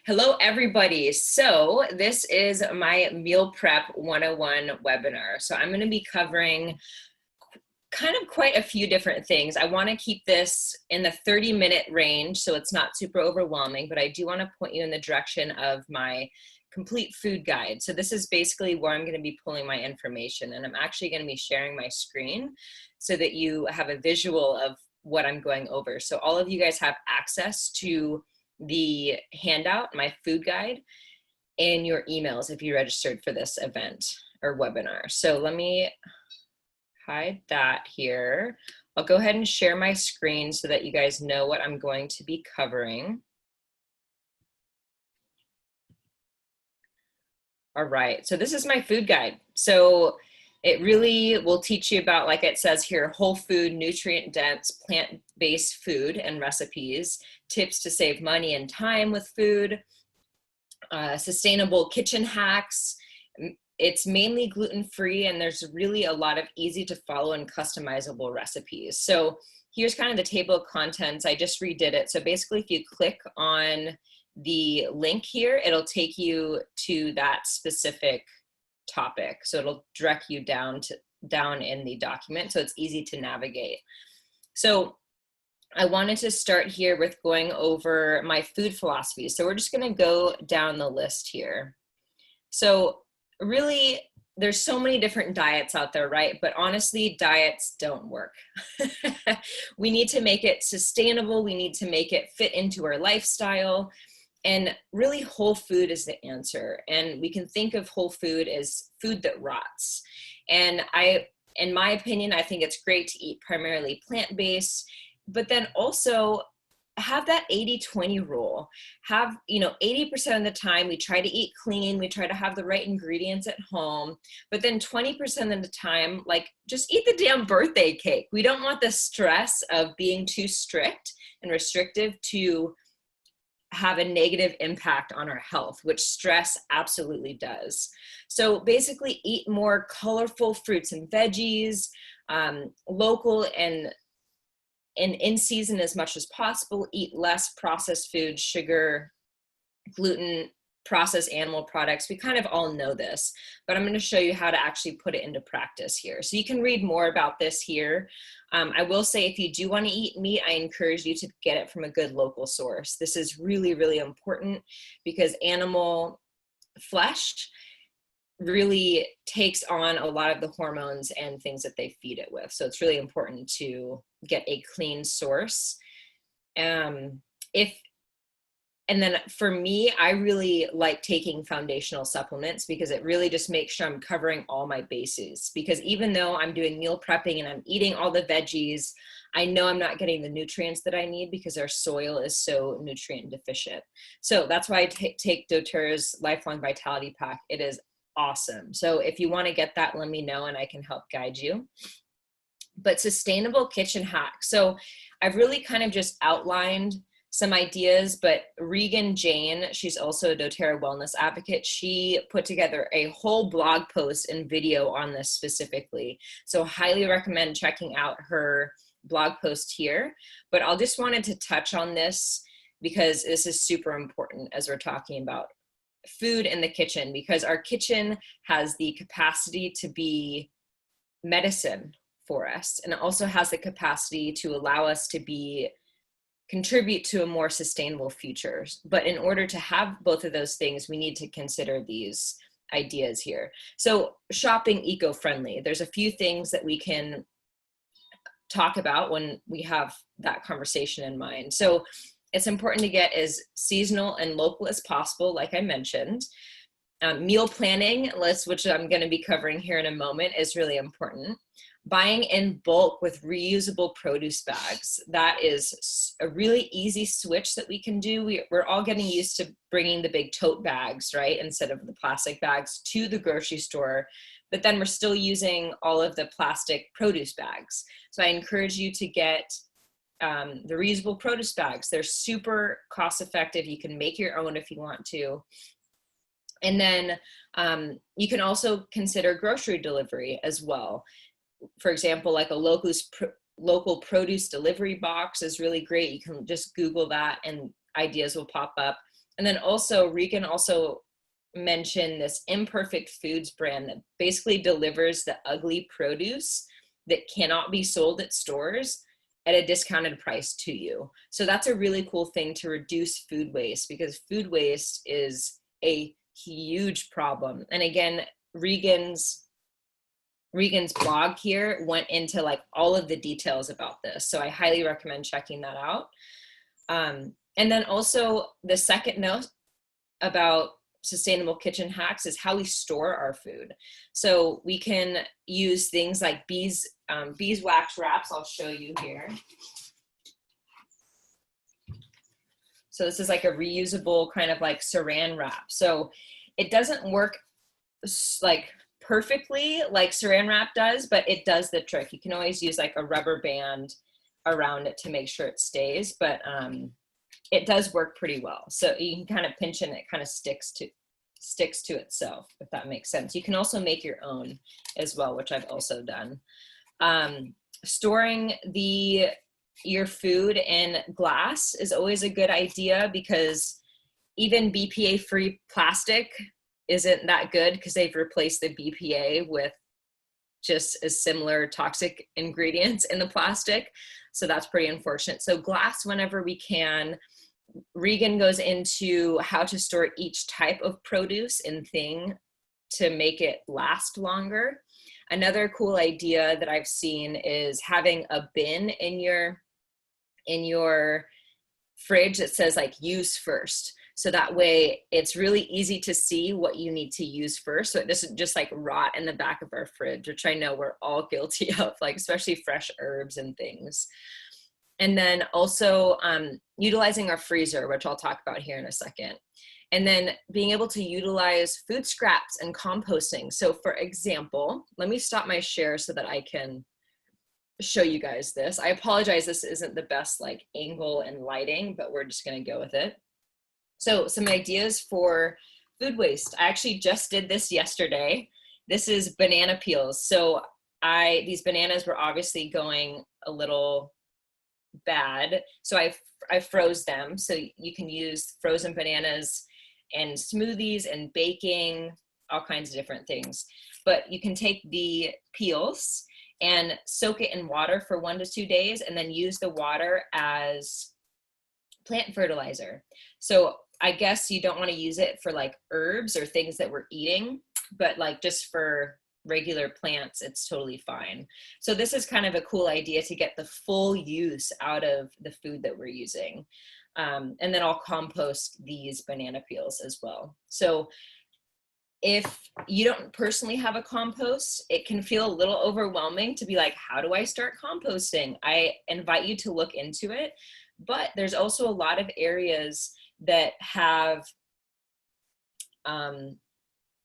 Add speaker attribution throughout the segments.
Speaker 1: Hello, everybody. So this is my Meal Prep 101 webinar. So I'm going to be covering kind of quite a few different things. I want to keep this in the 30-minute range, so it's not super overwhelming, but I do want to point you in the direction of my complete food guide. So this is basically where I'm going to be pulling my information, and I'm actually going to be sharing my screen so that you have a visual of what I'm going over. So all of you guys have access to the handout, my food guide, in your emails if you registered for this event or webinar. So let me hide that here. I'll go ahead and share my screen so that you guys know what I'm going to be covering. All right, so this is my food guide. So it really will teach you about, like it says here, whole food, nutrient-dense, plant-based food and recipes, tips to save money and time with food, sustainable kitchen hacks. It's mainly gluten-free, and there's really a lot of easy to follow and customizable recipes. So here's kind of the table of contents. I just redid it. So basically, if you click on the link here, it'll take you to that specific topic. So it'll direct you down in the document, so it's easy to navigate. So I wanted to start here with going over my food philosophy. So we're just going to go down the list here. So really, there's so many different diets out there, right? But honestly, diets don't work. We need to make it sustainable. We need to make it fit into our lifestyle. And really, whole food is the answer. And we can think of whole food as food that rots. And in my opinion, I think it's great to eat primarily plant-based, but then also have that 80-20 rule. Have, 80% of the time we try to eat clean, we try to have the right ingredients at home, but then 20% of the time, like, just eat the damn birthday cake. We don't want the stress of being too strict and restrictive to have a negative impact on our health, which stress absolutely does. So basically, eat more colorful fruits and veggies, local and in season as much as possible. Eat less processed food, sugar, gluten, processed animal products. We kind of all know this, but I'm going to show you how to actually put it into practice here. So you can read more about this here. I will say, if you do want to eat meat, I encourage you to get it from a good local source. This is really, really important because animal flesh really takes on a lot of the hormones and things that they feed it with. So it's really important to get a clean source. And then for me, I really like taking foundational supplements because it really just makes sure I'm covering all my bases. Because even though I'm doing meal prepping and I'm eating all the veggies, I know I'm not getting the nutrients that I need because our soil is so nutrient deficient. So that's why I take doTERRA's Lifelong Vitality Pack. It is awesome. So if you want to get that, let me know and I can help guide you. But sustainable kitchen hacks. So I've really kind of just outlined some ideas, but Regan Jane, she's also a doTERRA wellness advocate. She put together a whole blog post and video on this specifically. So highly recommend checking out her blog post here. But I'll just wanted to touch on this because this is super important as we're talking about food in the kitchen, because our kitchen has the capacity to be medicine for us, and it also has the capacity to allow us to contribute to a more sustainable future. But in order to have both of those things, we need to consider these ideas here. So shopping eco-friendly, there's a few things that we can talk about when we have that conversation in mind. So it's important to get as seasonal and local as possible, like I mentioned. Meal planning, which I'm going to be covering here in a moment, is really important. Buying in bulk with reusable produce bags. That is a really easy switch that we can do. We're all getting used to bringing the big tote bags, right, instead of the plastic bags to the grocery store, but then we're still using all of the plastic produce bags. So I encourage you to get the reusable produce bags. They're super cost effective. You can make your own if you want to. And then you can also consider grocery delivery as well. For example, like a local produce delivery box is really great. You can just Google that and ideas will pop up. And then also Regan also mentioned this Imperfect Foods brand that basically delivers the ugly produce that cannot be sold at stores at a discounted price to you. So that's a really cool thing to reduce food waste, because food waste is a huge problem. And again, Regan's blog here went into like all of the details about this. So I highly recommend checking that out. And then also the second note about sustainable kitchen hacks is how we store our food. So we can use things like beeswax wraps. I'll show you here. So this is like a reusable kind of like saran wrap. So it doesn't work like perfectly like saran wrap does, but it does the trick. You can always use like a rubber band around it to make sure it stays, but it does work pretty well. So you can kind of pinch and it kind of sticks to itself, if that makes sense. You can also make your own as well, which I've also done. Storing your food in glass is always a good idea, because even BPA-free plastic isn't that good because they've replaced the BPA with just as similar toxic ingredients in the plastic. So that's pretty unfortunate. So glass whenever we can. Regan goes into how to store each type of produce and thing to make it last longer. Another cool idea that I've seen is having a bin in your fridge that says like use first. So that way it's really easy to see what you need to use first. So it doesn't just like rot in the back of our fridge, which I know we're all guilty of, like especially fresh herbs and things. And then also utilizing our freezer, which I'll talk about here in a second. And then being able to utilize food scraps and composting. So for example, let me stop my share so that I can show you guys this. I apologize, this isn't the best like angle and lighting, but we're just gonna go with it. So some ideas for food waste. I actually just did this yesterday. This is banana peels. So these bananas were obviously going a little bad. So I froze them. So you can use frozen bananas in smoothies and baking, all kinds of different things. But you can take the peels and soak it in water for 1 to 2 days, and then use the water as plant fertilizer. So I guess you don't want to use it for like herbs or things that we're eating, but like just for regular plants, it's totally fine. So this is kind of a cool idea to get the full use out of the food that we're using. And then I'll compost these banana peels as well. So if you don't personally have a compost, it can feel a little overwhelming to be like, how do I start composting? I invite you to look into it, but there's also a lot of areas that have,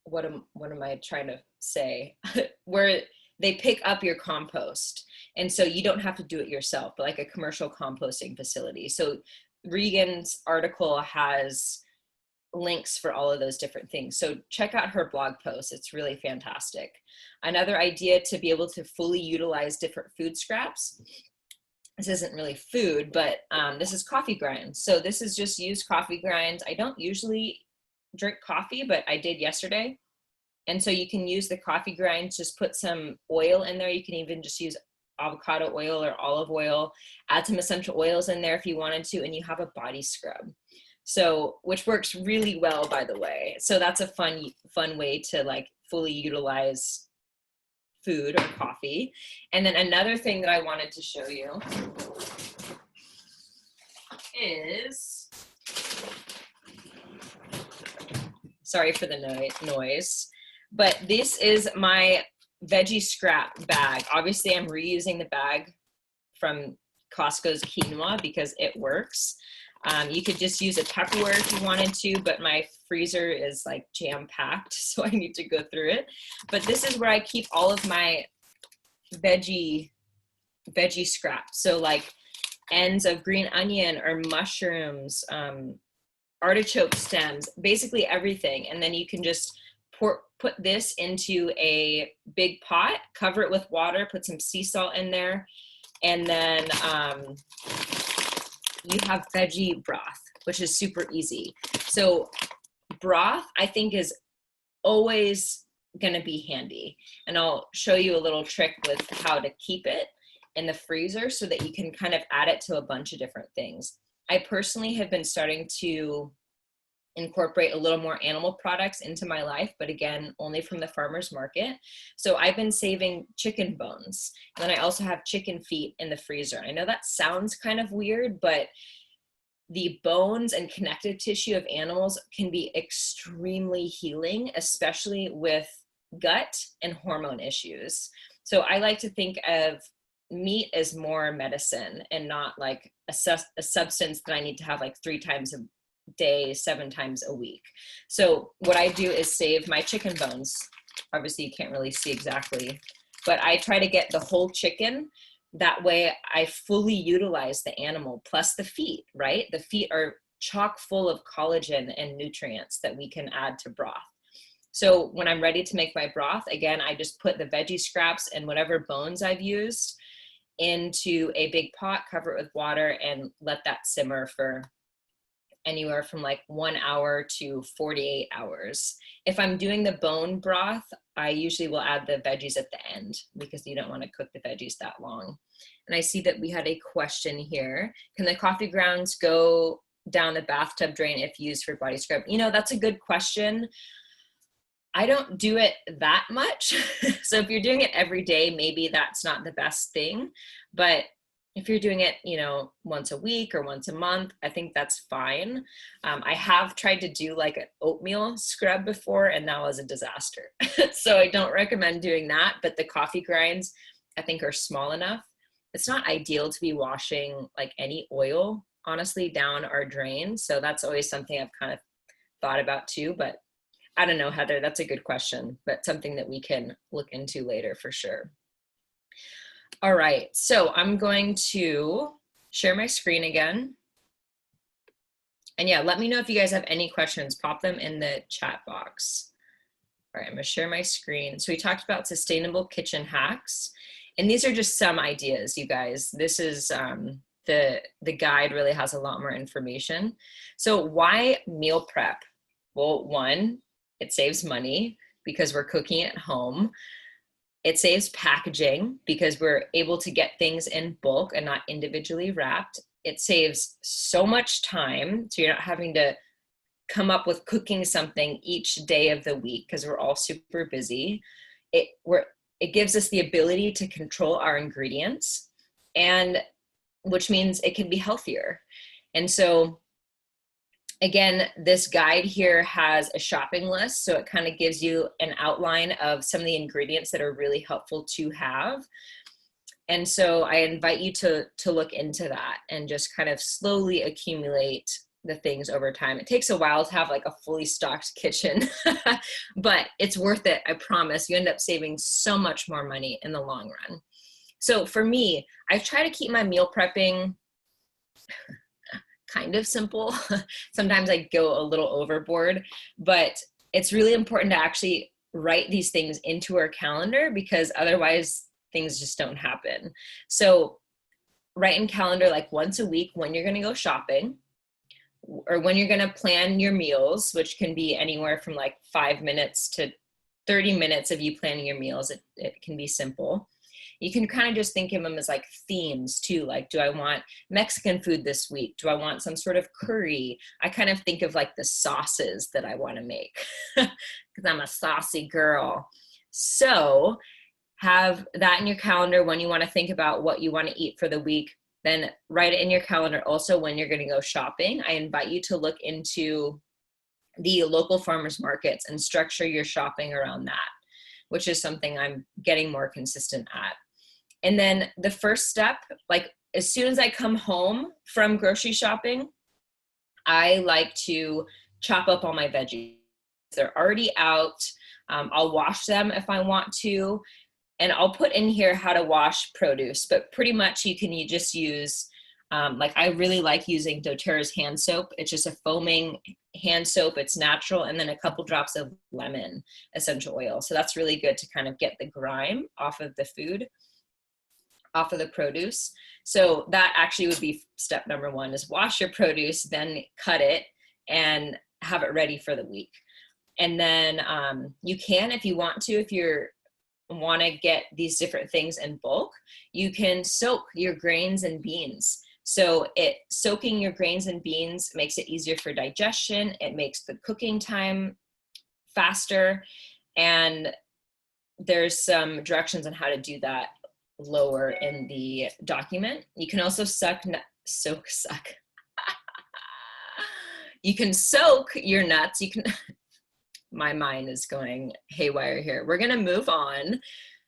Speaker 1: what am I trying to say? Where they pick up your compost. And so you don't have to do it yourself, but like a commercial composting facility. So Regan's article has links for all of those different things. So check out her blog post. It's really fantastic. Another idea to be able to fully utilize different food scraps. This isn't really food, but this is coffee grinds. So this is just used coffee grinds. I don't usually drink coffee, but I did yesterday. And so you can use the coffee grinds, just put some oil in there. You can even just use avocado oil or olive oil, add some essential oils in there if you wanted to, and you have a body scrub. So, which works really well, by the way. So that's a fun way to like fully utilize food or coffee. And then another thing that I wanted to show you is, sorry for the noise, but this is my veggie scrap bag. Obviously I'm reusing the bag from Costco's quinoa because it works. You could just use a Tupperware if you wanted to, but my freezer is like jam-packed, so I need to go through it. But this is where I keep all of my veggie scraps. So like ends of green onion or mushrooms, artichoke stems, basically everything. And then you can just put this into a big pot, cover it with water, put some sea salt in there, and then you have veggie broth. which is super easy. So broth, I think, is always going to be handy. And I'll show you a little trick with how to keep it in the freezer so that you can kind of add it to a bunch of different things. I personally have been starting to incorporate a little more animal products into my life, but again, only from the farmer's market. So I've been saving chicken bones. And then I also have chicken feet in the freezer. I know that sounds kind of weird, but the bones and connective tissue of animals can be extremely healing, especially with gut and hormone issues. So I like to think of meat as more medicine and not like a substance that I need to have like 3 times a day, 7 times a week. So what I do is save my chicken bones. Obviously you can't really see exactly, but I try to get the whole chicken. That way I fully utilize the animal plus the feet, right? The feet are chock full of collagen and nutrients that we can add to broth. So when I'm ready to make my broth, again, I just put the veggie scraps and whatever bones I've used into a big pot, cover it with water, and let that simmer for anywhere from like 1 hour to 48 hours. If I'm doing the bone broth, I usually will add the veggies at the end because you don't want to cook the veggies that long. And I see that we had a question here. Can the coffee grounds go down the bathtub drain if used for body scrub? You know, that's a good question. I don't do it that much. So if you're doing it every day, maybe that's not the best thing. But if you're doing it, you know, once a week or once a month, I think that's fine. I have tried to do like an oatmeal scrub before, and that was a disaster. So I don't recommend doing that, but the coffee grinds, I think, are small enough. It's not ideal to be washing like any oil, honestly, down our drain. So that's always something I've kind of thought about too, but I don't know, Heather, that's a good question, but something that we can look into later for sure. All right, so I'm going to share my screen again. And yeah, let me know if you guys have any questions, pop them in the chat box. All right, I'm gonna share my screen. So we talked about sustainable kitchen hacks, and these are just some ideas, you guys. This is the guide really has a lot more information. So why meal prep? Well, one, it saves money because we're cooking at home. It saves packaging because we're able to get things in bulk and not individually wrapped. It saves so much time, so you're not having to come up with cooking something each day of the week because we're all super busy. It gives us the ability to control our ingredients, and which means it can be healthier. And so again, this guide here has a shopping list, so it kind of gives you an outline of some of the ingredients that are really helpful to have. And so I invite you to look into that and just kind of slowly accumulate the things over time. It takes a while to have like a fully stocked kitchen, but it's worth it, I promise. You end up saving so much more money in the long run. So for me, I try to keep my meal prepping kind of simple. Sometimes I go a little overboard, but it's really important to actually write these things into our calendar because otherwise things just don't happen. So write in calendar like once a week when you're going to go shopping or when you're going to plan your meals, which can be anywhere from like 5 minutes to 30 minutes of you planning your meals. It can be simple. You can kind of just think of them as like themes too. Like, do I want Mexican food this week? Do I want some sort of curry? I kind of think of like the sauces that I want to make because I'm a saucy girl. So have that in your calendar when you want to think about what you want to eat for the week. Then write it in your calendar also when you're going to go shopping. I invite you to look into the local farmers markets and structure your shopping around that, which is something I'm getting more consistent at. And then the first step, like as soon as I come home from grocery shopping, I like to chop up all my veggies. They're already out. I'll wash them if I want to. And I'll put in here how to wash produce, but pretty much you just use, like I really like using doTERRA's hand soap. It's just a foaming hand soap. It's natural. And then a couple drops of lemon essential oil. So that's really good to kind of get the grime off of the food. off of the produce. So that actually would be step number one, is wash your produce, then cut it and have it ready for the week. And then you can, if you want to, if you want to get these different things in bulk, you can soak your grains and beans. So soaking your grains and beans makes it easier for digestion. It makes the cooking time faster. And there's some directions on how to do that lower in the document. You can also you can soak your nuts. You can, my mind is going haywire here. We're gonna move on.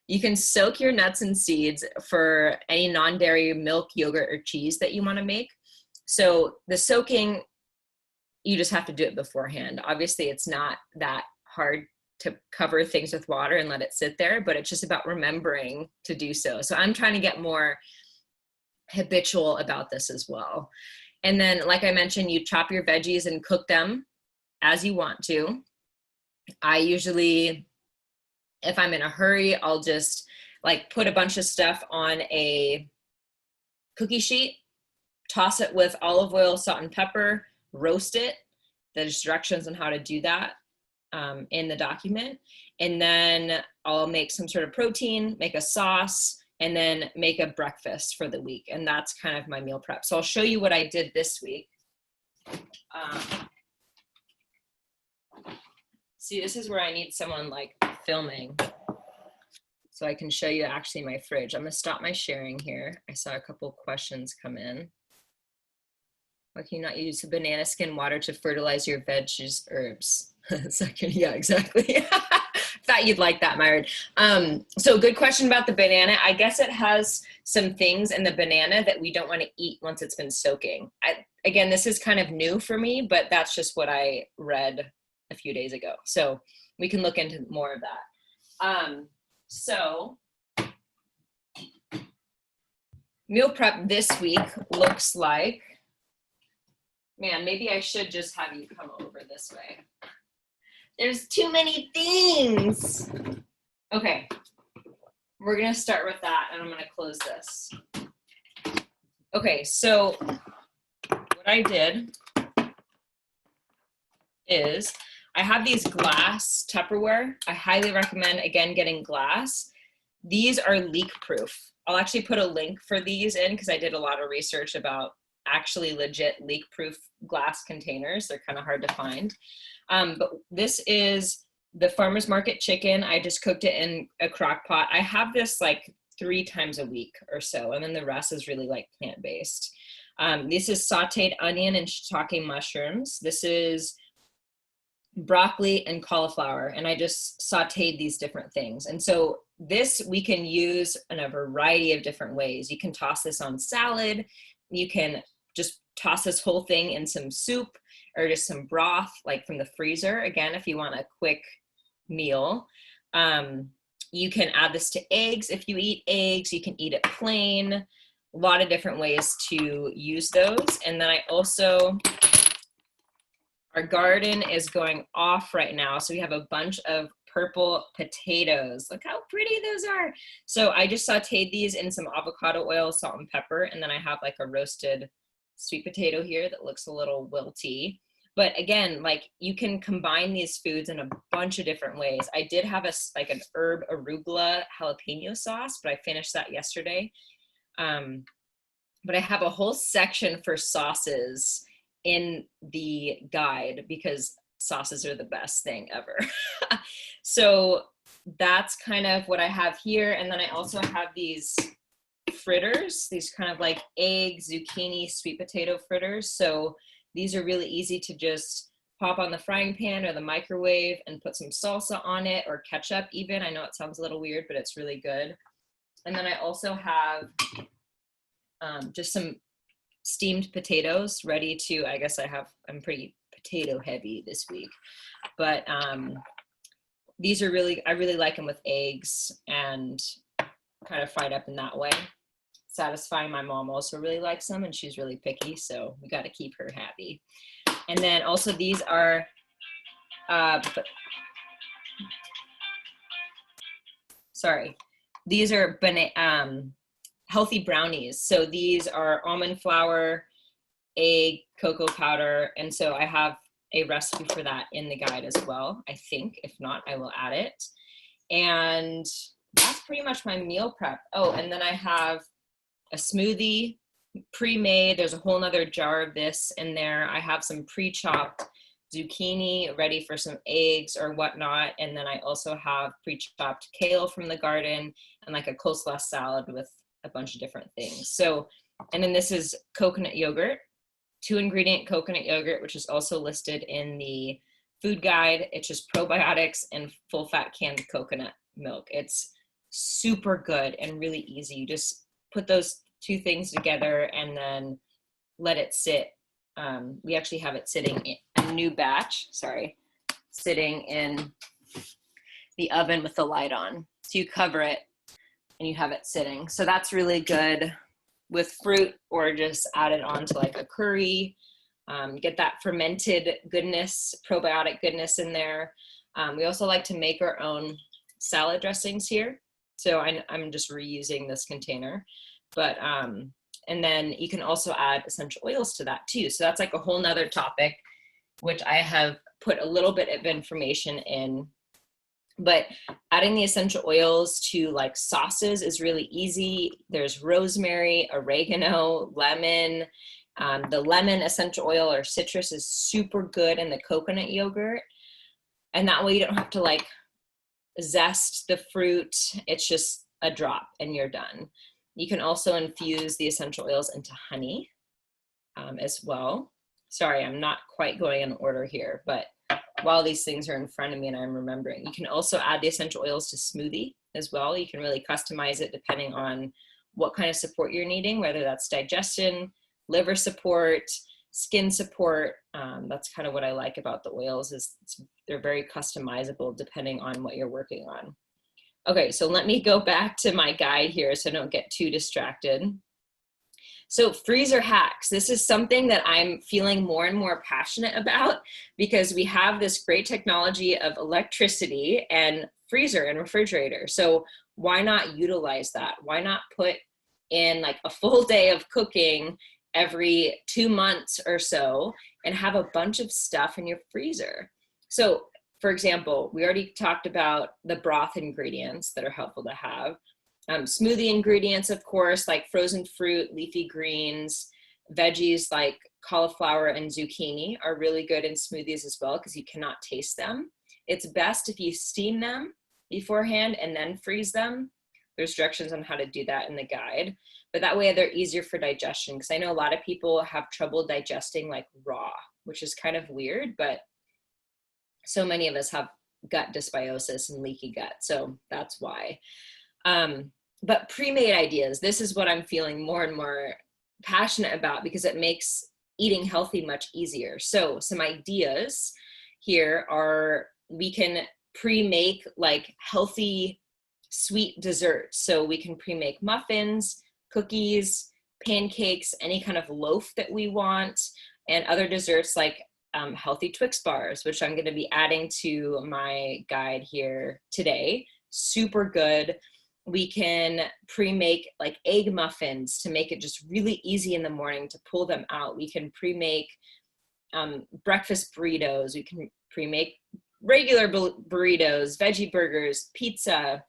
Speaker 1: You can soak your nuts and seeds for any non-dairy milk, yogurt, or cheese that you wanna make. So the soaking, you just have to do it beforehand. Obviously, it's not that hard to cover things with water and let it sit there, but it's just about remembering to do so. So I'm trying to get more habitual about this as well. And then, like I mentioned, you chop your veggies and cook them as you want to. I usually, if I'm in a hurry, I'll just like put a bunch of stuff on a cookie sheet, toss it with olive oil, salt, and pepper, roast it. There's directions on how to do that in the document. And then I'll make some sort of protein, make a sauce, and then make a breakfast for the week. And that's kind of my meal prep. So I'll show you what I did this week. See, this is where I need someone like filming so I can show you actually my fridge. I'm gonna stop my sharing here. I saw a couple questions come in. Why can you not use the banana skin water to fertilize your veggies, herbs? Second, yeah, exactly. Thought you'd like that, Myron. So good question about the banana. I guess it has some things in the banana that we don't want to eat once it's been soaking. Again, this is kind of new for me, but that's just what I read a few days ago. So we can look into more of that. So meal prep this week looks like, man, maybe I should just have you come over this way. There's too many things. Okay, we're gonna start with that and I'm gonna close this. Okay, so what I did is I have these glass Tupperware. I highly recommend, again, getting glass. These are leak proof. I'll actually put a link for these in because I did a lot of research about actually legit leak proof glass containers. They're kind of hard to find. But this is the farmer's market chicken. I just cooked it in a crock pot. I have this like 3 times a week or so, and then the rest is really like plant-based. This is sauteed onion and shiitake mushrooms. This is broccoli and cauliflower, and I just sauteed these different things. And so this we can use in a variety of different ways. You can toss this on salad. You can just toss this whole thing in some soup or just some broth, like from the freezer. Again, if you want a quick meal. You can add this to eggs. If you eat eggs, you can eat it plain. A lot of different ways to use those. And then I also, our garden is going off right now. So we have a bunch of purple potatoes. Look how pretty those are. So I just sauteed these in some avocado oil, salt and pepper. And then I have like a roasted sweet potato here that looks a little wilty. But again, like you can combine these foods in a bunch of different ways. I did have like an herb arugula jalapeno sauce, but I finished that yesterday. But I have a whole section for sauces in the guide because sauces are the best thing ever. So that's kind of what I have here. And then I also have these fritters, these kind of like egg, zucchini, sweet potato fritters. So these are really easy to just pop on the frying pan or the microwave and put some salsa on it or ketchup even. I know it sounds a little weird, but it's really good. And then I also have just some steamed potatoes ready to, I guess I'm pretty potato heavy this week, but these are really, I really like them with eggs and kind of fried up in that way. Satisfying. My mom also really likes them and she's really picky, so we got to keep her happy. And then also these are these are healthy brownies. So these are almond flour, egg, cocoa powder. And so I have a recipe for that in the guide as well, I think. If not, I will add it. And that's pretty much my meal prep. Oh, and then I have a smoothie pre-made. There's a whole nother jar of this in there. I have some pre-chopped zucchini ready for some eggs or whatnot. And then I also have pre-chopped kale from the garden and like a coleslaw salad with a bunch of different things. So, and then this is coconut yogurt, 2-ingredient coconut yogurt, which is also listed in the food guide. It's just probiotics and full fat canned coconut milk. It's super good and really easy. You just put those 2 things together and then let it sit. We actually have it sitting in a new batch, sitting in the oven with the light on. So you cover it and you have it sitting. So that's really good with fruit, or just add it on to like a curry. Get that fermented goodness, probiotic goodness in there. We also like to make our own salad dressings here. So I'm just reusing this container. But, and then you can also add essential oils to that too. So that's like a whole nother topic, which I have put a little bit of information in. But adding the essential oils to like sauces is really easy. There's rosemary, oregano, lemon. The lemon essential oil or citrus is super good in the coconut yogurt. And that way you don't have to like zest the fruit. It's just a drop and you're done. You can also infuse the essential oils into honey as well. Sorry, I'm not quite going in order here, but while these things are in front of me and I'm remembering, you can also add the essential oils to smoothie as well. You can really customize it depending on what kind of support you're needing, whether that's digestion, liver support, skin support. That's kind of what I like about the oils, is they're very customizable depending on what you're working on. Okay, so let me go back to my guide here so I don't get too distracted. So freezer hacks, this is something that I'm feeling more and more passionate about, because we have this great technology of electricity and freezer and refrigerator. So why not utilize that? Why not put in like a full day of cooking every 2 months or so and have a bunch of stuff in your freezer? So for example, we already talked about the broth ingredients that are helpful to have. Smoothie ingredients, of course, like frozen fruit, leafy greens, veggies like cauliflower and zucchini are really good in smoothies as well, because you cannot taste them. It's best if you steam them beforehand and then freeze them. There's directions on how to do that in the guide, but that way they're easier for digestion, because I know a lot of people have trouble digesting like raw, which is kind of weird, but so many of us have gut dysbiosis and leaky gut, so that's why. But pre-made ideas, this is what I'm feeling more and more passionate about, because it makes eating healthy much easier. So some ideas here are, we can pre-make like healthy sweet desserts. So we can pre-make muffins, cookies, pancakes, any kind of loaf that we want, and other desserts like healthy Twix bars, which I'm going to be adding to my guide here today. Super good. We can pre-make like egg muffins to make it just really easy in the morning to pull them out. We can pre-make breakfast burritos. We can pre-make regular burritos, veggie burgers, pizza,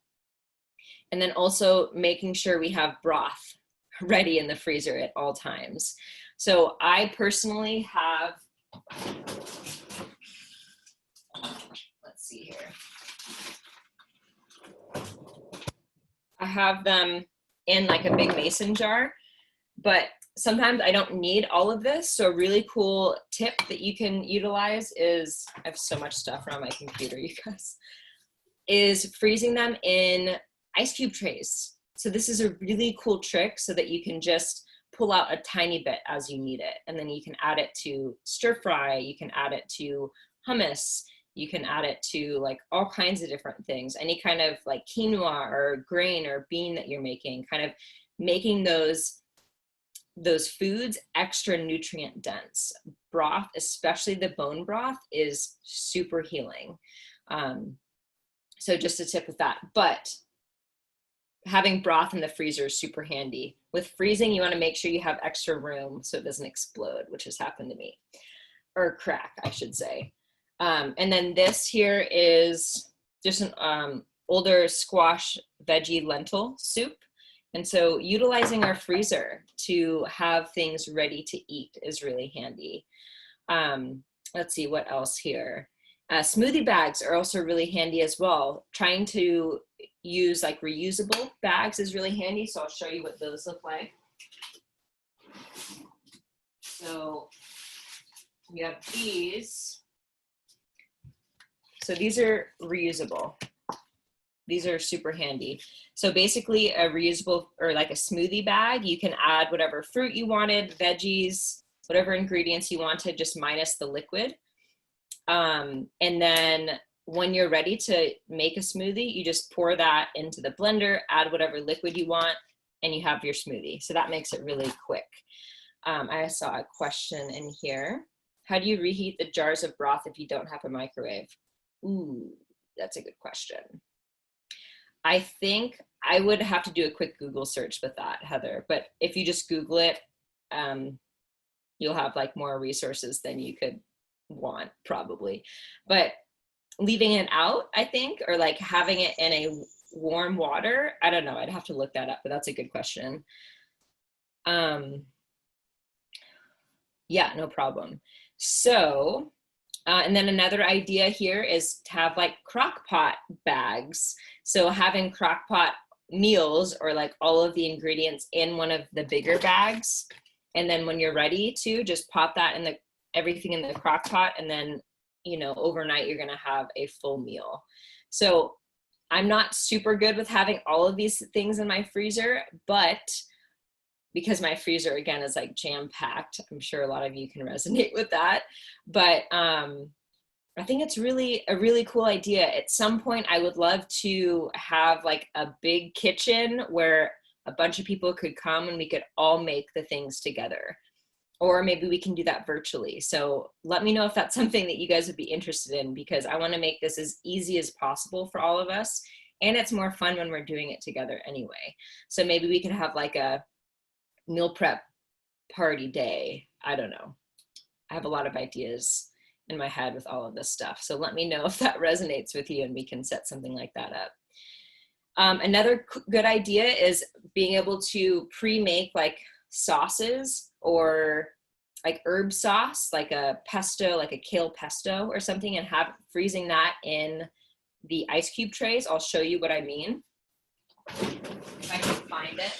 Speaker 1: and then also making sure we have broth ready in the freezer at all times. So I personally have, let's see here. I have them in like a big mason jar, but sometimes I don't need all of this. So a really cool tip that you can utilize is, I have so much stuff around my computer, you guys, is freezing them in ice cube trays. So this is a really cool trick, so that you can just pull out a tiny bit as you need it. And then you can add it to stir fry, you can add it to hummus, you can add it to like all kinds of different things, any kind of like quinoa or grain or bean that you're making, kind of making those foods extra nutrient dense. Broth, especially the bone broth, is super healing. So just a tip with that. But having broth in the freezer is super handy. With freezing, you want to make sure you have extra room so it doesn't explode, which has happened to me, or crack, I should say. And then this here is just an older squash veggie lentil soup. And so utilizing our freezer to have things ready to eat is really handy. Let's see what else here. Smoothie bags are also really handy as well. Trying to use like reusable bags is really handy. So I'll show you what those look like. So we have these. So these are reusable. These are super handy. So basically a reusable, or like a smoothie bag, you can add whatever fruit you wanted, veggies, whatever ingredients you wanted, just minus the liquid. And then when you're ready to make a smoothie, you just pour that into the blender, add whatever liquid you want, and you have your smoothie. So that makes it really quick. I saw a question in here. How do you reheat the jars of broth if you don't have a microwave? Ooh, that's a good question. I think I would have to do a quick Google search with that, Heather. But if you just Google it, you'll have like more resources than you could want probably. But leaving it out, I think, or like having it in a warm water, I don't know. I'd have to look that up, but that's a good question. Yeah, no problem. So, and then another idea here is to have like Crockpot bags. So having Crockpot meals, or like all of the ingredients in one of the bigger bags. And then when you're ready to just pop that in everything in the Crockpot, and then, you know, overnight you're gonna have a full meal. So I'm not super good with having all of these things in my freezer, but because my freezer again is like jam-packed, I'm sure a lot of you can resonate with that. But I think it's really a really cool idea. At some point, I would love to have like a big kitchen where a bunch of people could come and we could all make the things together. Or maybe we can do that virtually. So let me know if that's something that you guys would be interested in, because I want to make this as easy as possible for all of us. And it's more fun when we're doing it together anyway. So maybe we can have like a meal prep party day. I don't know. I have a lot of ideas in my head with all of this stuff. So let me know if that resonates with you and we can set something like that up. Another good idea is being able to pre-make like sauces, or like herb sauce, like a pesto, like a kale pesto or something, and freezing that in the ice cube trays. I'll show you what I mean if I can find it.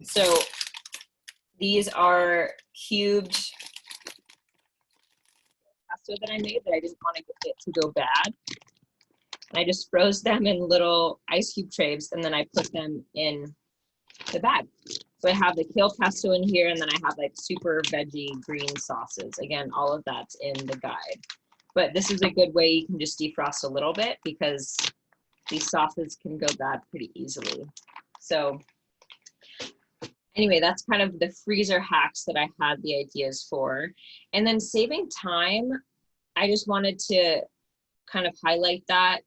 Speaker 1: So these are cubed pesto that I made that I didn't want it to go bad. And I just froze them in little ice cube trays, and then I put them in the bag. So I have the kale pesto in here, and then I have like super veggie green sauces. Again, all of that's in the guide. But this is a good way you can just defrost a little bit, because these sauces can go bad pretty easily. So anyway, that's kind of the freezer hacks that I had the ideas for. And then saving time, I just wanted to kind of highlight that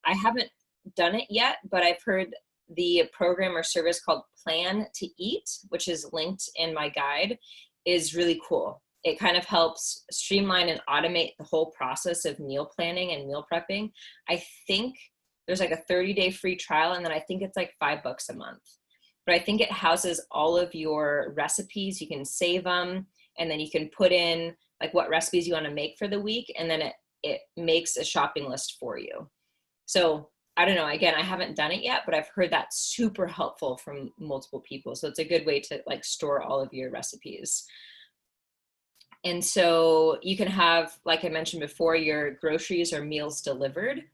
Speaker 1: I haven't done it yet, but I've heard the program or service called Plan to Eat, which is linked in my guide, is really cool. It kind of helps streamline and automate the whole process of meal planning and meal prepping. I think there's like a 30-day free trial, and then I think it's like $5 a month. But I think it houses all of your recipes. You can save them, and then you can put in like what recipes you want to make for the week, and then it makes a shopping list for you. So I don't know, again, I haven't done it yet, but I've heard that's super helpful from multiple people. So it's a good way to like store all of your recipes. And so you can have, like I mentioned before, your groceries or meals delivered.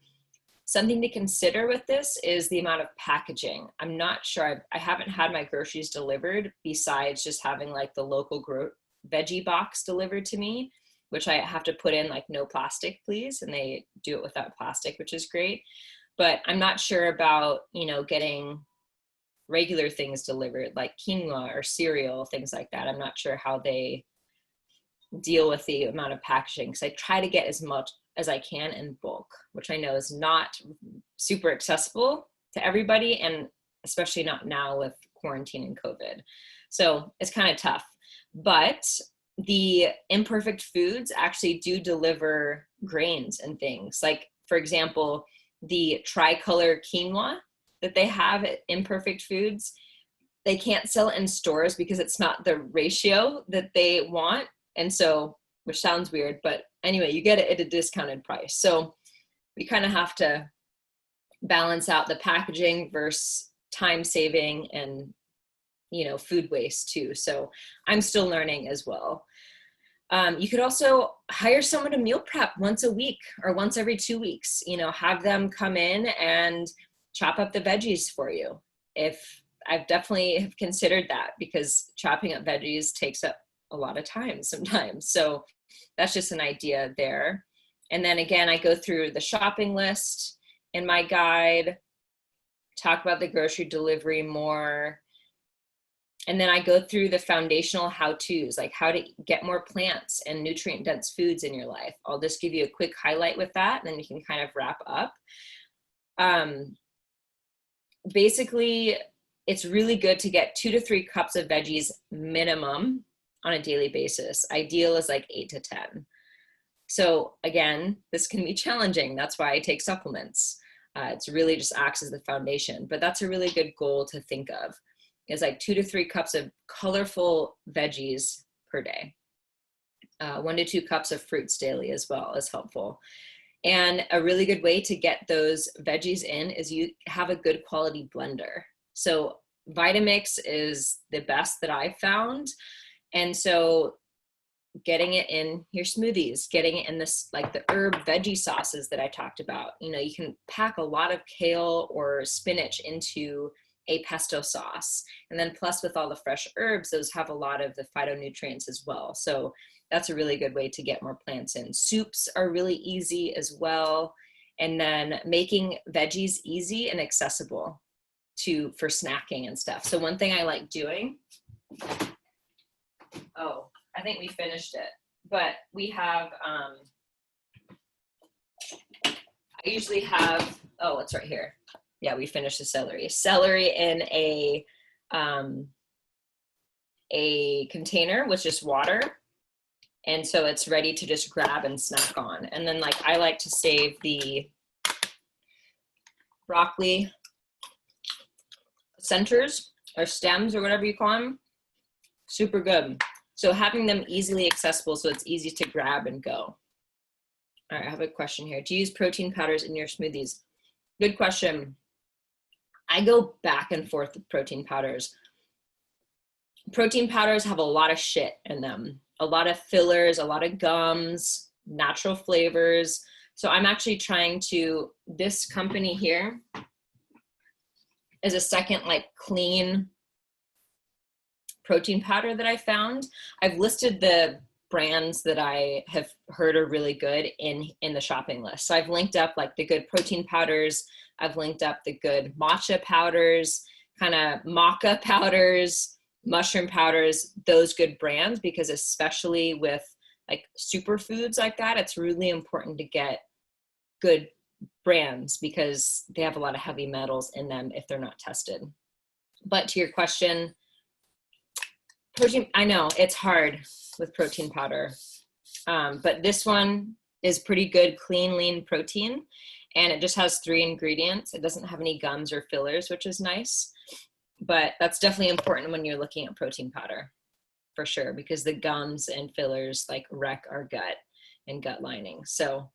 Speaker 1: Something to consider with this is the amount of packaging. I'm not sure, I haven't had my groceries delivered besides just having like the local veggie box delivered to me, which I have to put in like no plastic, please. And they do it without plastic, which is great. But I'm not sure about, you know, getting regular things delivered like quinoa or cereal, things like that. I'm not sure how they deal with the amount of packaging, because I try to get as as I can in bulk, which I know is not super accessible to everybody, and especially not now with quarantine and COVID. So it's kind of tough. But the imperfect foods actually do deliver grains and things. Like, for example, the tricolor quinoa that they have at Imperfect Foods, they can't sell it in stores because it's not the ratio that they want. And so, which sounds weird, but anyway, you get it at a discounted price. So we kind of have to balance out the packaging versus time saving and, you know, food waste too. So I'm still learning as well. You could also hire someone to meal prep once a week or once every 2 weeks, you know, have them come in and chop up the veggies for you. If I've definitely have considered that, because chopping up veggies takes up a lot of time sometimes. So that's just an idea there. And then again, I go through the shopping list in my guide, talk about the grocery delivery more. And then I go through the foundational how-tos, like how to get more plants and nutrient-dense foods in your life. I'll just give you a quick highlight with that, and then we can kind of wrap up. Basically, it's really good to get 2 to 3 cups of veggies minimum on a daily basis. Ideal is like 8 to 10. So again, this can be challenging. That's why I take supplements. It's really just acts as the foundation, but that's a really good goal to think of, is like 2 to 3 cups of colorful veggies per day. 1 to 2 cups of fruits daily as well is helpful. And a really good way to get those veggies in is you have a good quality blender. So Vitamix is the best that I've found. And so getting it in your smoothies, getting it in this, like the herb veggie sauces that I talked about. You know, you can pack a lot of kale or spinach into a pesto sauce. And then plus with all the fresh herbs, those have a lot of the phytonutrients as well. So that's a really good way to get more plants in. Soups are really easy as well. And then making veggies easy and accessible for snacking and stuff. So one thing I like doing, oh, I think we finished it, but we have, I usually have, oh, it's right here. Yeah, we finished the celery. Celery in a container with just water. And so it's ready to just grab and snack on. And then like, I like to save the broccoli centers or stems or whatever you call them. Super good. So having them easily accessible so it's easy to grab and go. All right, I have a question here. Do you use protein powders in your smoothies? Good question. I go back and forth with protein powders. Protein powders have a lot of shit in them. A lot of fillers, a lot of gums, natural flavors. So I'm actually trying to, this company here is a second like clean protein powder that I found. I've listed the brands that I have heard are really good in the shopping list. So I've linked up like the good protein powders. I've linked up the good matcha powders, kind of maca powders, mushroom powders, those good brands, because especially with like superfoods like that, it's really important to get good brands because they have a lot of heavy metals in them if they're not tested. But to your question, protein, I know it's hard with protein powder, but this one is pretty good, clean, lean protein, and it just has 3 ingredients. It doesn't have any gums or fillers, which is nice. But that's definitely important when you're looking at protein powder, for sure, because the gums and fillers like wreck our gut and gut lining. So,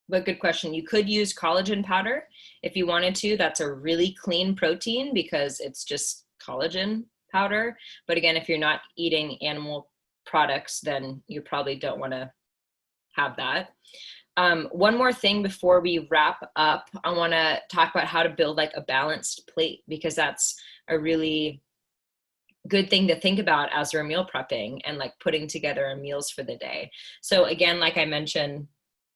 Speaker 1: but good question. You could use collagen powder if you wanted to. That's a really clean protein because it's just collagen powder. But again, if you're not eating animal products, then you probably don't want to have that. One more thing before we wrap up, I want to talk about how to build like a balanced plate, because that's a really good thing to think about as we're meal prepping and like putting together our meals for the day. So again, like I mentioned,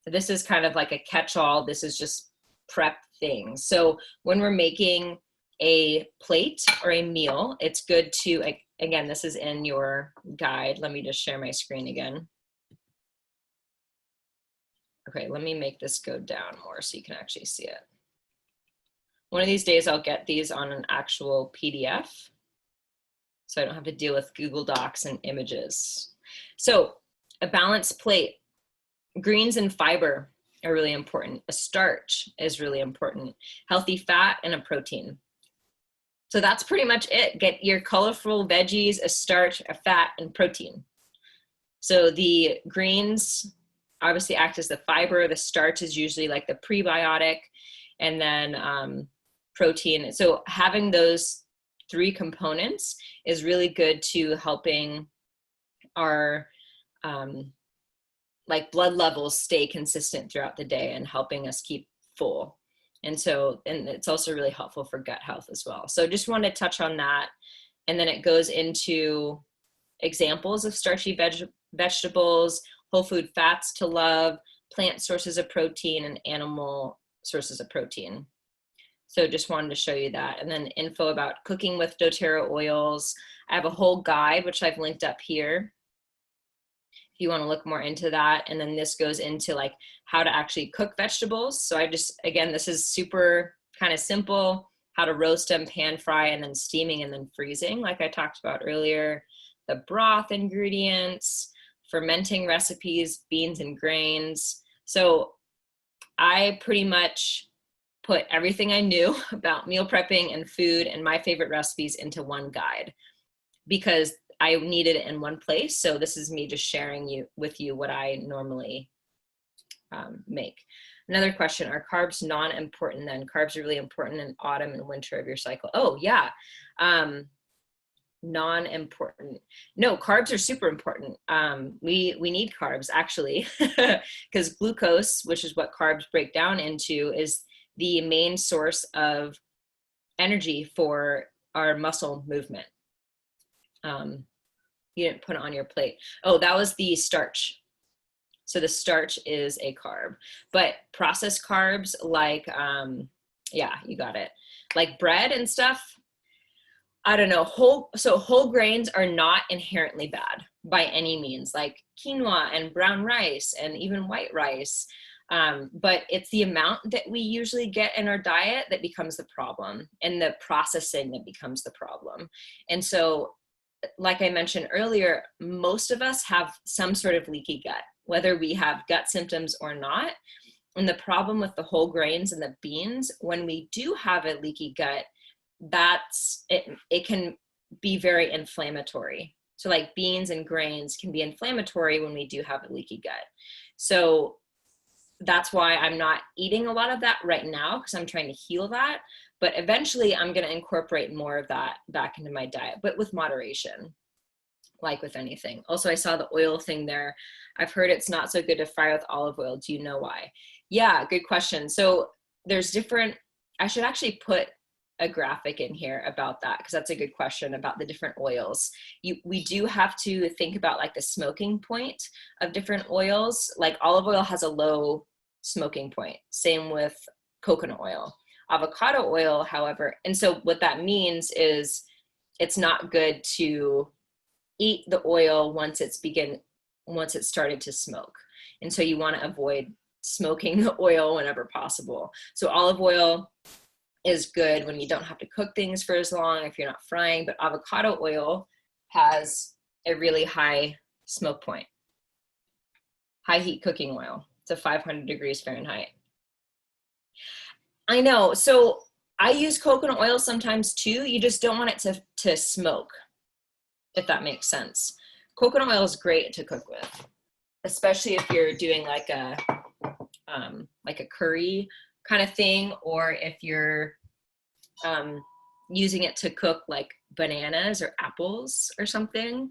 Speaker 1: this is kind of like a catch-all. This is just prep things. So when we're making a plate or a meal, it's good to, again, this is in your guide. Let me just share my screen again. Okay, let me make this go down more so you can actually see it. One of these days I'll get these on an actual PDF so I don't have to deal with Google Docs and images. So a balanced plate, greens and fiber are really important. A starch is really important. Healthy fat and a protein. So that's pretty much it. Get your colorful veggies, a starch, a fat, and protein. So the greens obviously act as the fiber. The starch is usually like the prebiotic, and then protein. So having those three components is really good to helping our like blood levels stay consistent throughout the day and helping us keep full. And it's also really helpful for gut health as well. So just want to touch on that. And then it goes into examples of starchy vegetables, whole food fats to love, plant sources of protein, and animal sources of protein. So just wanted to show you that. And then info about cooking with doTERRA oils. I have a whole guide, which I've linked up here if you want to look more into that. And then this goes into like how to actually cook vegetables. So again, this is super kind of simple, how to roast them, pan fry, and then steaming and then freezing, like I talked about earlier. The broth ingredients, fermenting recipes, beans and grains. So I pretty much put everything I knew about meal prepping and food and my favorite recipes into one guide because I needed it in one place. So this is me just sharing with you what I normally make. Another question, are carbs non-important then? Carbs are really important in autumn and winter of your cycle. Oh yeah, non-important. No, carbs are super important. We need carbs actually because glucose, which is what carbs break down into, is the main source of energy for our muscle movement. You didn't put it on your plate. Oh, that was the starch. So the starch is a carb, but processed carbs like, yeah, you got it. Like bread and stuff, I don't know. Whole grains are not inherently bad by any means, like quinoa and brown rice and even white rice. But it's the amount that we usually get in our diet that becomes the problem, and the processing that becomes the problem. And so, like I mentioned earlier, most of us have some sort of leaky gut, whether we have gut symptoms or not. And the problem with the whole grains and the beans, when we do have a leaky gut, it can be very inflammatory. So like beans and grains can be inflammatory when we do have a leaky gut. So that's why I'm not eating a lot of that right now, because I'm trying to heal that. But eventually I'm going to incorporate more of that back into my diet, but with moderation, like with anything. Also, I saw the oil thing there. I've heard it's not so good to fry with olive oil. Do you know why? Yeah, good question. So there's I should actually put a graphic in here about that, because that's a good question about the different oils. We do have to think about like the smoking point of different oils. Like olive oil has a low smoking point. Same with coconut oil. Avocado oil, however, and so what that means is it's not good to eat the oil once it started to smoke. And so you want to avoid smoking the oil whenever possible. So olive oil is good when you don't have to cook things for as long if you're not frying, but avocado oil has a really high smoke point. High heat cooking oil. It's 500 degrees Fahrenheit. I know. So I use coconut oil sometimes too. You just don't want it to smoke, if that makes sense. Coconut oil is great to cook with, especially if you're doing like a curry kind of thing, or if you're using it to cook like bananas or apples or something.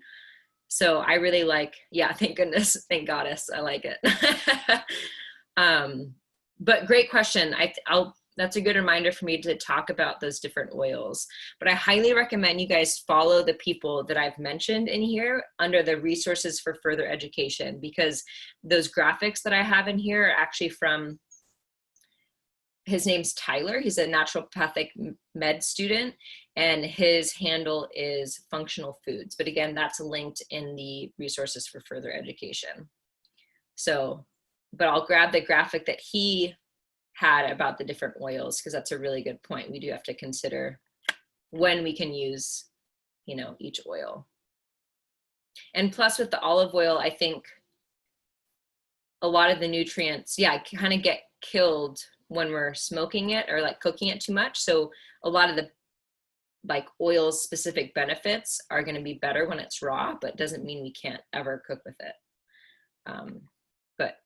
Speaker 1: So I really like, yeah, thank goodness, thank goddess, I like it. But great question. That's a good reminder for me to talk about those different oils. But I highly recommend you guys follow the people that I've mentioned in here under the resources for further education, because those graphics that I have in here are actually from, his name's Tyler. He's a naturopathic med student, and his handle is Functional Foods. But again, that's linked in the resources for further education. So but I'll grab the graphic that he had about the different oils, because that's a really good point. We do have to consider when we can use, you know, each oil. And plus with the olive oil, I think a lot of the nutrients, yeah, kind of get killed when we're smoking it or like cooking it too much. So a lot of the like oil specific benefits are going to be better when it's raw, but doesn't mean we can't ever cook with it. But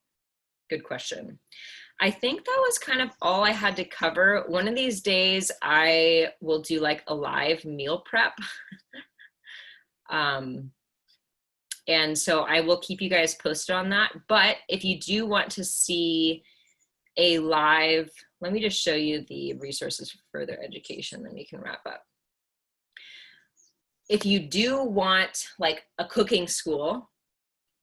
Speaker 1: good question. I think that was kind of all I had to cover. One of these days I will do like a live meal prep. And so I will keep you guys posted on that. But if you do want to see a live, let me just show you the resources for further education, then we can wrap up. If you do want like a cooking school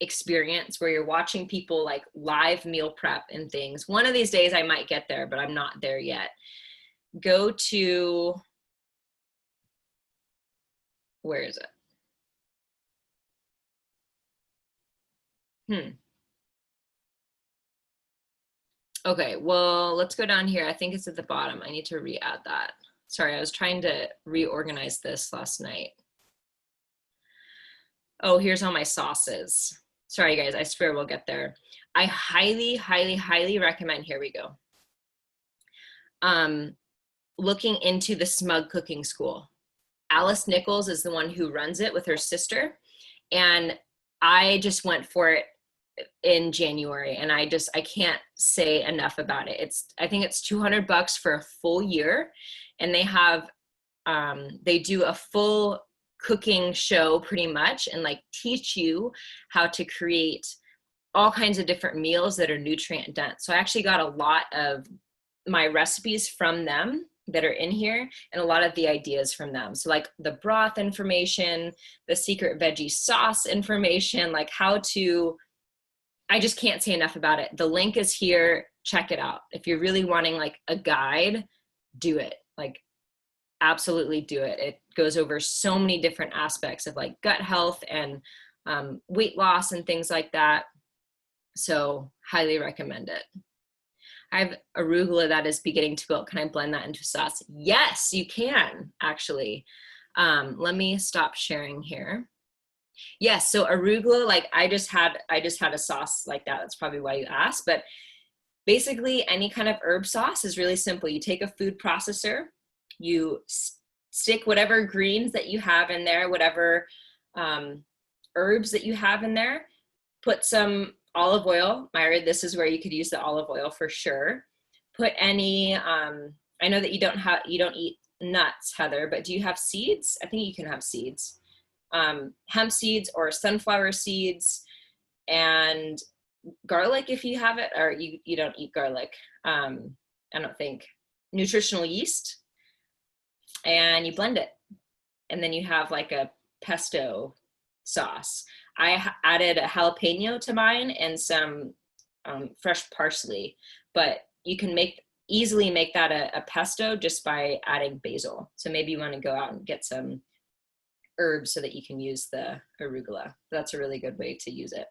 Speaker 1: experience where you're watching people like live meal prep and things, one of these days I might get there, but I'm not there yet. Go to, where is it? Okay, well, let's go down here. I think it's at the bottom. I need to re-add that. Sorry, I was trying to reorganize this last night. Oh, here's all my sauces. Sorry, guys, I swear we'll get there. I highly, highly, highly recommend, here we go, looking into the Smug Cooking School. Alice Nichols is the one who runs it with her sister, and I just went for it in January, and I can't say enough about it. I think it's $200 for a full year, and they have they do a full cooking show pretty much, and like teach you how to create all kinds of different meals that are nutrient dense. So I actually got a lot of my recipes from them that are in here, and a lot of the ideas from them. So like the broth information, the secret veggie sauce information, like how to, I just can't say enough about it. The link is here. Check it out. If you're really wanting like a guide, do it. Like absolutely do it. It goes over so many different aspects of like gut health and weight loss and things like that. So highly recommend it. I have arugula that is beginning to wilt. Can I blend that into sauce? Yes, you can actually. Let me stop sharing here. Yes, so arugula, like I just had a sauce like that. That's probably why you asked. But basically any kind of herb sauce is really simple. You take a food processor, you stick whatever greens that you have in there, whatever herbs that you have in there, put some olive oil. Myra, this is where you could use the olive oil for sure. Put any, I know that you don't eat nuts, Heather, but do you have seeds? I think you can have seeds. Hemp seeds or sunflower seeds, and garlic if you have it, or you don't eat garlic. I don't think. Nutritional yeast, and you blend it, and then you have like a pesto sauce. I added a jalapeno to mine and some fresh parsley, but you can easily make that a pesto just by adding basil. So maybe you want to go out and get some herbs so that you can use the arugula. That's a really good way to use it.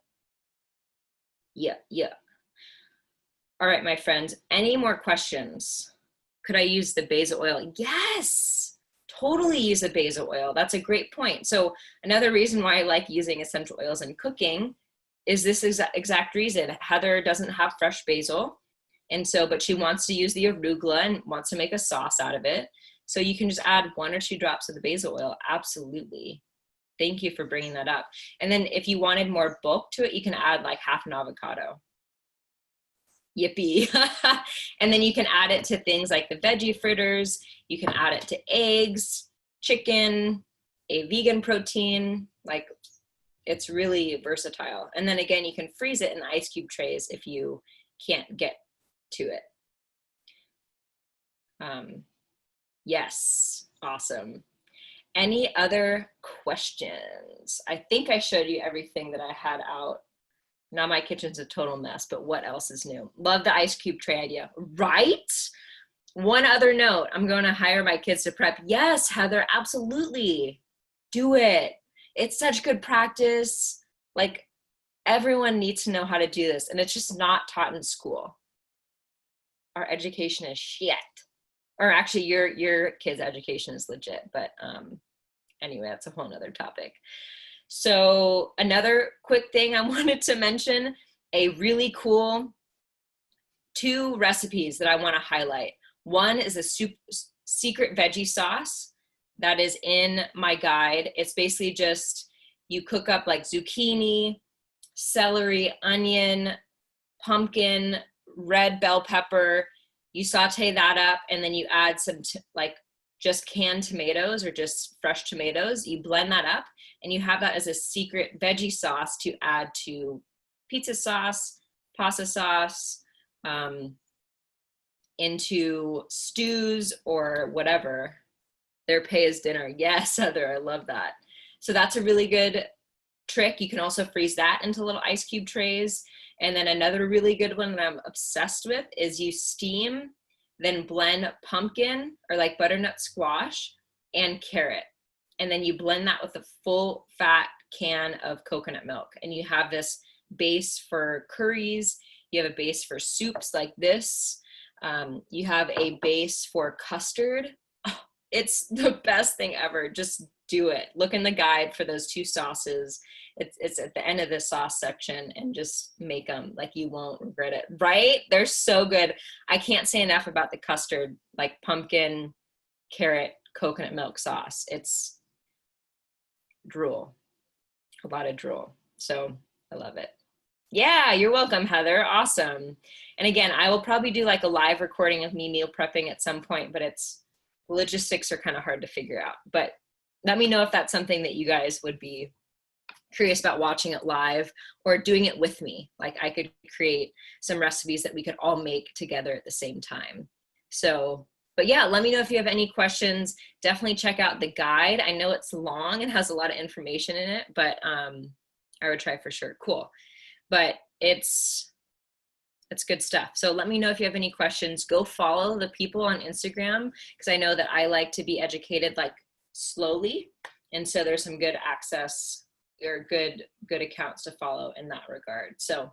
Speaker 1: Yeah. All right, my friends, any more questions? Could I use the basil oil? Yes, totally use the basil oil. That's a great point. So another reason why I like using essential oils in cooking is this exact reason. Heather doesn't have fresh basil, and so, but she wants to use the arugula and wants to make a sauce out of it. So you can just add 1 or 2 drops of the basil oil. Absolutely. Thank you for bringing that up. And then if you wanted more bulk to it, you can add like half an avocado. Yippee. And then you can add it to things like the veggie fritters. You can add it to eggs, chicken, a vegan protein. Like it's really versatile. And then again, you can freeze it in ice cube trays if you can't get to it. Yes, awesome. Any other questions? I think I showed you everything that I had out. Now my kitchen's a total mess, but what else is new? Love the ice cube tray idea, right? One other note, I'm going to hire my kids to prep. Yes, Heather, absolutely. Do it. It's such good practice. Like everyone needs to know how to do this, and it's just not taught in school. Our education is shit. Or actually, your kids' education is legit, but anyway, that's a whole nother topic. So another quick thing I wanted to mention, a really cool 2 recipes that I want to highlight. One is a secret veggie sauce that is in my guide. It's basically just, you cook up like zucchini, celery, onion, pumpkin, red bell pepper. You saute that up, and then you add some like just canned tomatoes or just fresh tomatoes. You blend that up, and you have that as a secret veggie sauce to add to pizza sauce, pasta sauce, into stews or whatever. Their pay is dinner. Yes, Heather, I love that. So that's a really good trick. You can also freeze that into little ice cube trays. And then another really good one that I'm obsessed with is you steam, then blend pumpkin or like butternut squash and carrot. And then you blend that with a full fat can of coconut milk. And you have this base for curries. You have a base for soups like this. You have a base for custard. Oh, it's the best thing ever. Just do it. Look in the guide for those 2 sauces. It's at the end of the sauce section, and just make them. Like, you won't regret it, right? They're so good. I can't say enough about the custard, like pumpkin, carrot, coconut milk sauce. It's drool, a lot of drool. So I love it. Yeah, you're welcome, Heather. Awesome. And again, I will probably do like a live recording of me meal prepping at some point, but logistics are kind of hard to figure out. But let me know if that's something that you guys would be curious about, watching it live or doing it with me. Like, I could create some recipes that we could all make together at the same time. So, but yeah, let me know if you have any questions. Definitely check out the guide. I know it's long and has a lot of information in it, but I would try for sure. Cool. But it's good stuff. So let me know if you have any questions. Go follow the people on Instagram, because I know that I like to be educated like slowly. And so there's some good access or good accounts to follow in that regard. So, all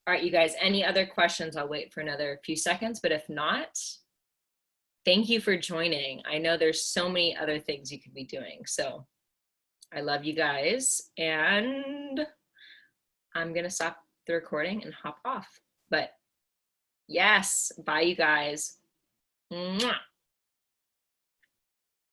Speaker 1: right, you guys, any other questions? I'll wait for another few seconds, but if not, thank you for joining. I know there's so many other things you could be doing. So I love you guys, and I'm going to stop the recording and hop off. But yes, bye, you guys. Mwah.